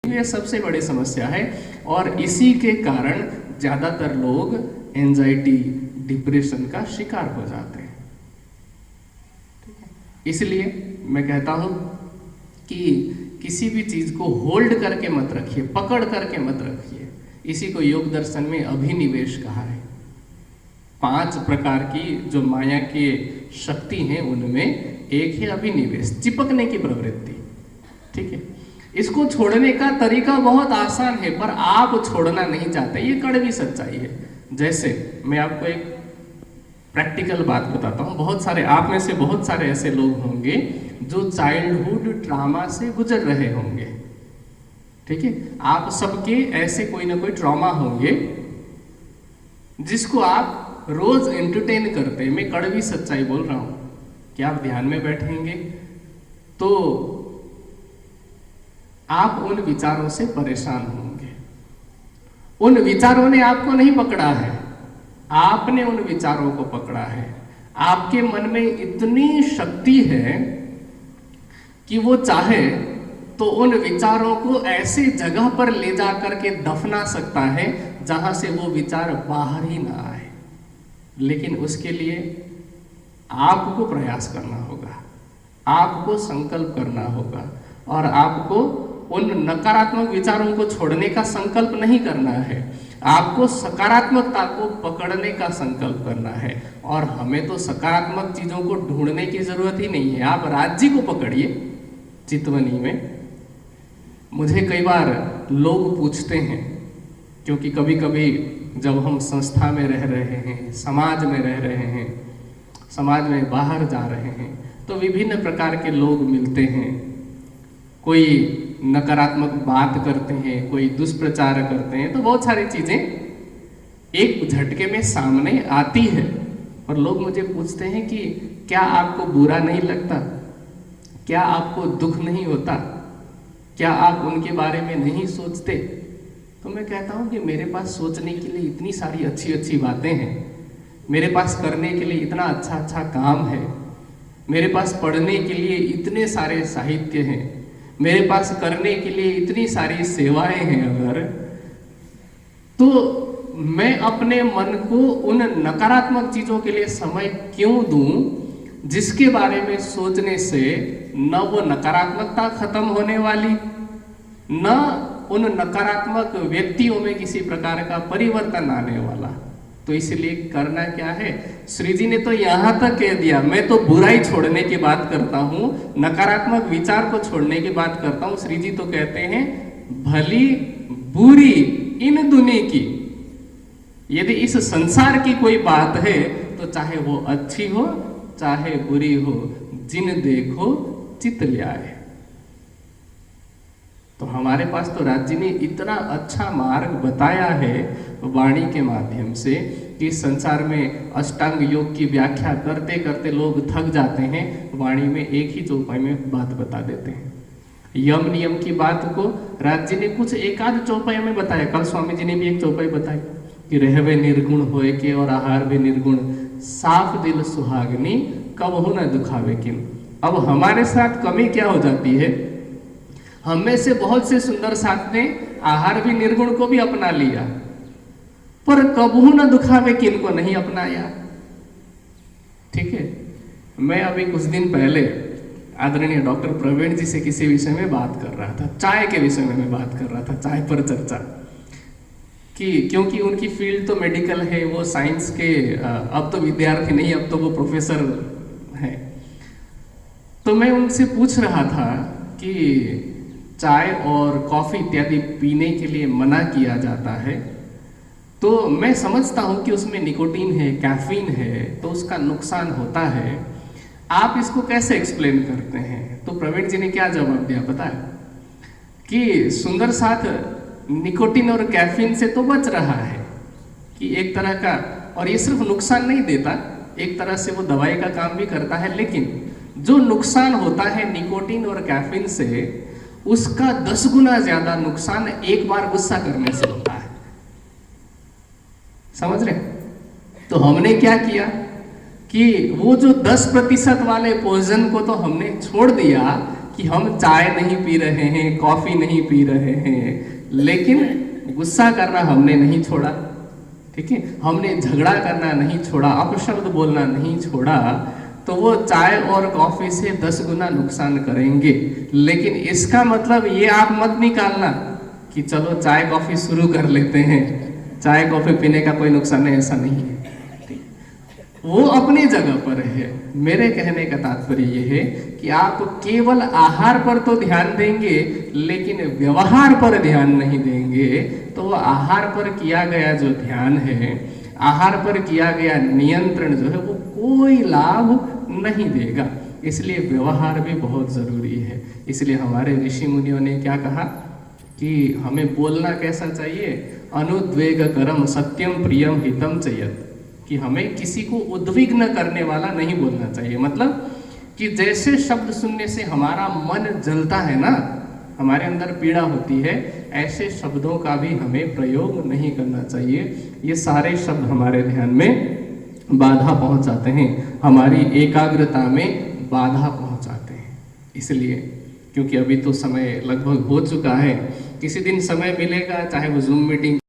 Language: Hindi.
ये सबसे बड़ी समस्या है और इसी के कारण ज़्यादातर लोग एंजाइटी, डिप्रेशन का शिकार हो जाते हैं। इसलिए मैं कहता हूँ कि किसी भी चीज़ को होल्ड करके मत रखिए, पकड़ करके मत रखिए। इसी को योग दर्शन में अभिनिवेश कहा है। 5 प्रकार की जो माया की शक्ति है उनमें एक है अभिनिवेश, चिपकने की प्रवृत्ति। ठीक है, इसको छोड़ने का तरीका बहुत आसान है, पर आप छोड़ना नहीं चाहते, ये कड़वी सच्चाई है। जैसे मैं आपको एक प्रैक्टिकल बात बताता हूँ। बहुत सारे आप में से बहुत सारे ऐसे लोग होंगे जो चाइल्डहुड ट्रॉमा से गुजर रहे होंगे। ठीक है, आप सबके ऐसे कोई ना कोई ट्रॉमा होंगे जिसको आप रोज एंटरटेन करते हैं। मैं कड़वी सच्चाई बोल रहा हूँ कि आप ध्यान में बैठेंगे तो आप उन विचारों से परेशान होंगे। उन विचारों ने आपको नहीं पकड़ा है, आपने उन विचारों को पकड़ा है। आपके मन में इतनी शक्ति है कि वो चाहे तो उन विचारों को ऐसे जगह पर ले जा करके दफना सकता है जहां से वो विचार बाहर ही ना आए। लेकिन उसके लिए आपको प्रयास करना होगा, आपको संकल्प करना होगा और आपको उन नकारात्मक विचारों को छोड़ने का संकल्प नहीं करना है, आपको सकारात्मकता को पकड़ने का संकल्प करना है। और हमें तो सकारात्मक चीजों को ढूंढने की जरूरत ही नहीं है। आप राज्य को पकड़िए चितवनी में। मुझे कई बार लोग पूछते हैं, क्योंकि कभी कभी जब हम संस्था में रह रहे हैं, समाज में रह रहे हैं, समाज में बाहर जा रहे हैं, तो विभिन्न प्रकार के लोग मिलते हैं। कोई नकारात्मक बात करते हैं, कोई दुष्प्रचार करते हैं, तो बहुत सारी चीजें एक झटके में सामने आती है। और लोग मुझे पूछते हैं कि क्या आपको बुरा नहीं लगता, क्या आपको दुख नहीं होता, क्या आप उनके बारे में नहीं सोचते? तो मैं कहता हूं कि मेरे पास सोचने के लिए इतनी सारी अच्छी अच्छी बातें हैं, मेरे पास करने के लिए इतना अच्छा अच्छा काम है, मेरे पास पढ़ने के लिए इतने सारे साहित्य हैं, मेरे पास करने के लिए इतनी सारी सेवाएं हैं। अगर तो मैं अपने मन को उन नकारात्मक चीजों के लिए समय क्यों दूं जिसके बारे में सोचने से न वो नकारात्मकता खत्म होने वाली, न उन नकारात्मक व्यक्तियों में किसी प्रकार का परिवर्तन आने वाला। तो इसलिए करना क्या है, श्री जी ने तो यहां तक कह दिया, मैं तो बुराई छोड़ने की बात करता हूं, नकारात्मक विचार को छोड़ने की बात करता हूं। श्री जी तो कहते हैं भली बुरी इन दुनी की, यदि इस संसार की कोई बात है तो चाहे वो अच्छी हो चाहे बुरी हो, जिन देखो चित ल्याए। तो हमारे पास तो राज्य ने इतना अच्छा मार्ग बताया है वाणी के माध्यम से कि संसार में अष्टांग योग की व्याख्या करते करते लोग थक जाते हैं। वाणी में एक ही चौपाई में बात बता देते हैं। यम नियम की बात को राज्य ने कुछ एक आध चौपाई में बताया। कल स्वामी जी ने भी एक चौपाई बताई कि रहवे निर्गुण होए के और आहार भी निर्गुण, साफ दिल सुहागनी कबहु न दुखावे किन। अब हमारे साथ कमी क्या हो जाती है, हम में से बहुत से सुंदर साथ ने आहार भी निर्गुण को भी अपना लिया, पर कबहू न दुखावे किन को नहीं अपनाया। ठीक है, मैं अभी कुछ दिन पहले आदरणीय डॉक्टर प्रवीण जी से किसी विषय में बात कर रहा था, चाय के विषय में मैं बात कर रहा था, चाय पर चर्चा कि क्योंकि उनकी फील्ड तो मेडिकल है, वो साइंस के अब तो विद्यार्थी नहीं, अब तो वो प्रोफेसर है। तो मैं उनसे पूछ रहा था कि चाय और कॉफी इत्यादि पीने के लिए मना किया जाता है, तो मैं समझता हूं कि उसमें निकोटीन है, कैफीन है, तो उसका नुकसान होता है। आप इसको कैसे एक्सप्लेन करते हैं? तो प्रवीण जी ने क्या जवाब दिया पता है कि सुंदर साथ निकोटीन और कैफीन से तो बच रहा है कि एक तरह का, और ये सिर्फ नुकसान नहीं देता, एक तरह से वो दवाई का काम भी करता है, लेकिन जो नुकसान होता है निकोटीन और कैफीन से, उसका 10 गुना ज्यादा नुकसान एक बार गुस्सा करने से होता है। समझ रहे? तो हमने क्या किया कि वो जो 10% वाले पोइजन को तो हमने छोड़ दिया, कि हम चाय नहीं पी रहे हैं, कॉफी नहीं पी रहे हैं, लेकिन गुस्सा करना हमने नहीं छोड़ा, ठीक है, हमने झगड़ा करना नहीं छोड़ा, अपशब्द बोलना नहीं छोड़ा, तो वो चाय और कॉफी से 10 गुना नुकसान करेंगे। लेकिन इसका मतलब ये आप मत निकालना कि चलो चाय कॉफी शुरू कर लेते हैं, चाय कॉफी पीने का कोई नुकसान नहीं, ऐसा नहीं है। वो अपनी जगह पर है। मेरे कहने का तात्पर्य यह है कि आप केवल आहार पर तो ध्यान देंगे लेकिन व्यवहार पर ध्यान नहीं देंगे, तो वो आहार पर किया गया जो ध्यान है, आहार पर किया गया नियंत्रण जो है, वो कोई लाभ नहीं देगा। इसलिए व्यवहार भी बहुत जरूरी है। इसलिए हमारे ऋषि मुनियों ने क्या कहा कि हमें बोलना कैसा चाहिए, अनुद्वेग करम सत्यम प्रियम हितम चयत, कि हमें किसी को उद्विग्न करने वाला नहीं बोलना चाहिए। मतलब कि जैसे शब्द सुनने से हमारा मन जलता है ना, हमारे अंदर पीड़ा होती है, ऐसे शब्दों का भी हमें प्रयोग नहीं करना चाहिए। ये सारे शब्द हमारे ध्यान में बाधा पहुंचाते हैं, हमारी एकाग्रता में बाधा पहुंचाते हैं। इसलिए क्योंकि अभी तो समय लगभग हो चुका है, किसी दिन समय मिलेगा, चाहे वो जूम मीटिंग